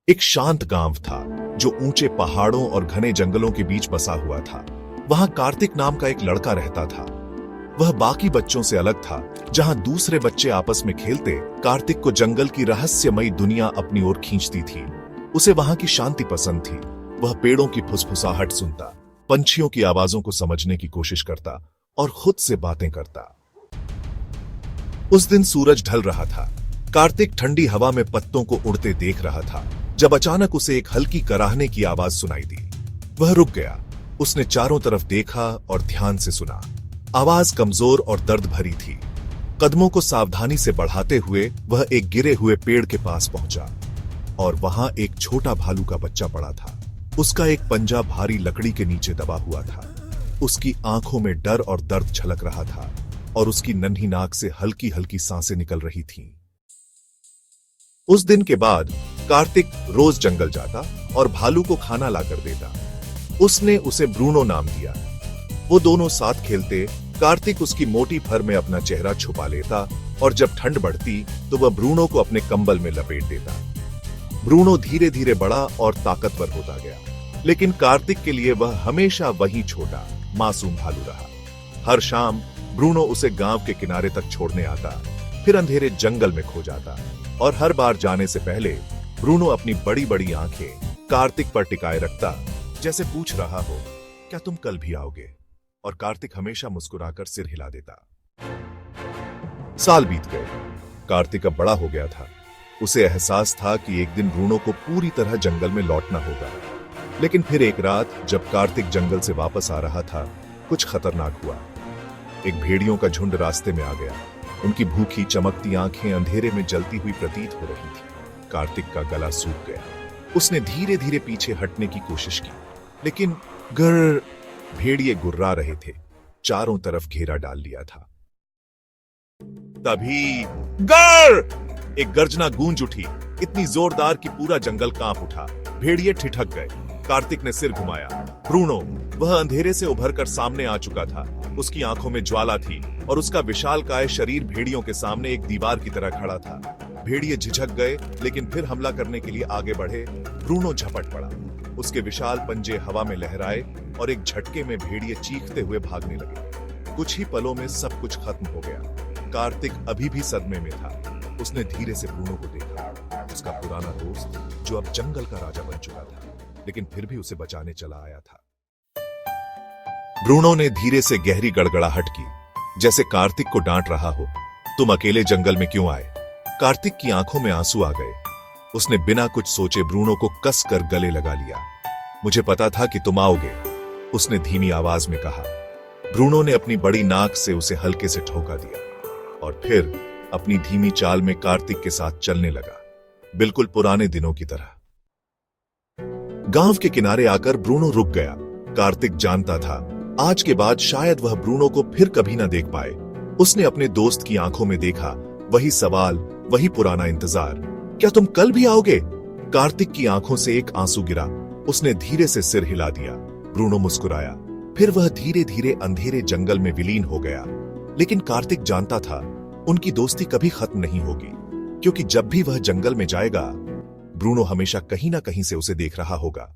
एक शांत गांव था जो ऊंचे पहाड़ों और घने जंगलों के बीच बसा हुआ था। वहां कार्तिक नाम का एक लड़का रहता था। वह बाकी बच्चों से अलग था। जहां दूसरे बच्चे आपस में खेलते, कार्तिक को जंगल की रहस्यमयी दुनिया अपनी ओर खींचती थी। उसे वहां की शांति पसंद थी। वह पेड़ों की फुसफुसाहट सुनता, पंछियों की आवाजों को समझने की कोशिश करता और खुद से बातें करता। उस दिन सूरज ढल रहा था। कार्तिक ठंडी हवा में पत्तों को उड़ते देख रहा था जब अचानक उसे एक हल्की कराहने की आवाज सुनाई दी। वह रुक गया। उसने चारों तरफ देखा और ध्यान से सुना। आवाज कमजोर और दर्द भरी थी। कदमों को सावधानी से बढ़ाते हुए वह एक गिरे हुए पेड़ के पास पहुंचा और वहां एक छोटा भालू का बच्चा पड़ा था। उसका एक पंजा भारी लकड़ी के नीचे दबा हुआ था। उसकी आंखों में डर और दर्द झलक रहा था और उसकी नन्ही नाक से हल्की हल्की सांसें निकल रही थीं। उस दिन के बाद कार्तिक रोज जंगल जाता और भालू को खाना लाकर देता। उसने उसे ब्रूनो नाम दिया। वो दोनों साथ खेलते। कार्तिक उसकी मोटी फर में अपना चेहरा छुपा लेता और जब ठंड बढ़ती तो वह ब्रूनो को अपने कंबल में लपेट देता। ब्रूनो धीरे धीरे बड़ा और ताकतवर होता गया, लेकिन कार्तिक के लिए वह हमेशा वही छोटा मासूम भालू रहा। हर शाम ब्रूनो उसे गांव के किनारे तक छोड़ने आता, फिर अंधेरे जंगल में खो जाता और हर बार जाने से पहले ब्रूनो अपनी बड़ी बड़ी आंखें कार्तिक पर टिकाए रखता, जैसे पूछ रहा हो, क्या तुम कल भी आओगे? और कार्तिक हमेशा मुस्कुराकर सिर हिला देता। साल बीत गए। कार्तिक अब बड़ा हो गया था। उसे एहसास था कि एक दिन ब्रूनो को पूरी तरह जंगल में लौटना होगा। लेकिन फिर एक रात जब कार्तिक जंगल से वापस आ रहा था, कुछ खतरनाक हुआ। एक भेड़ियों का झुंड रास्ते में आ गया। उनकी भूखी चमकती आंखें अंधेरे में जलती हुई प्रतीत हो रही थी। कार्तिक का गला सूख गया। उसने धीरे धीरे पीछे हटने की कोशिश की, लेकिन गर भेड़िए गुर्रा रहे थे। चारों तरफ घेरा डाल लिया था। तभी गर एक गर्जना गूंज उठी, इतनी जोरदार कि पूरा जंगल कांप उठा। भेड़िए ठिठक गए। कार्तिक ने सिर घुमाया। ब्रूनो, वह अंधेरे से उभरकर सामने आ चुका था। उसकी आंखों में ज्वाला थी और उसका विशालकाय शरीर भेड़ियों के सामने एक दीवार की तरह खड़ा था। भेड़िए झिझक गए, लेकिन फिर हमला करने के लिए आगे बढ़े। ब्रूनो झपट पड़ा। उसके विशाल पंजे हवा में लहराए और एक झटके में भेड़िए चीखते हुए भागने लगे। कुछ ही पलों में सब कुछ खत्म हो गया। कार्तिक अभी भी सदमे में था। उसने धीरे से ब्रूनो को देखा। उसका पुराना दोस्त जो अब जंगल का राजा बन चुका था, लेकिन फिर भी उसे बचाने चला आया था। ब्रूनो ने धीरे से गहरी गड़गड़ाहट की, जैसे कार्तिक को डांट रहा हो। तुम अकेले जंगल में क्यों आए? कार्तिक की आंखों में आंसू आ गए। उसने बिना कुछ सोचे ब्रूनो को कसकर गले लगा लिया। मुझे पता था कि तुम आओगे, उसने धीमी आवाज में कहा। ब्रूनो ने अपनी बड़ी नाक से उसे हल्के से ठोका दिया और फिर अपनी धीमी चाल में कार्तिक के साथ चलने लगा, बिल्कुल पुराने दिनों की तरह। गांव के किनारे आकर ब्रूनो रुक गया। कार्तिक जानता था आज के बाद शायद वह ब्रूनो को फिर कभी ना देख पाए। उसने अपने दोस्त की आंखों में देखा, वही सवाल, वही पुराना इंतजार। क्या तुम कल भी आओगे? कार्तिक की आंखों से एक आंसू गिरा। उसने धीरे से सिर हिला दिया। ब्रूनो मुस्कुराया। फिर वह धीरे धीरे अंधेरे जंगल में विलीन हो गया। लेकिन कार्तिक जानता था उनकी दोस्ती कभी खत्म नहीं होगी, क्योंकि जब भी वह जंगल में जाएगा, ब्रूनो हमेशा कहीं ना कहीं से उसे देख रहा होगा।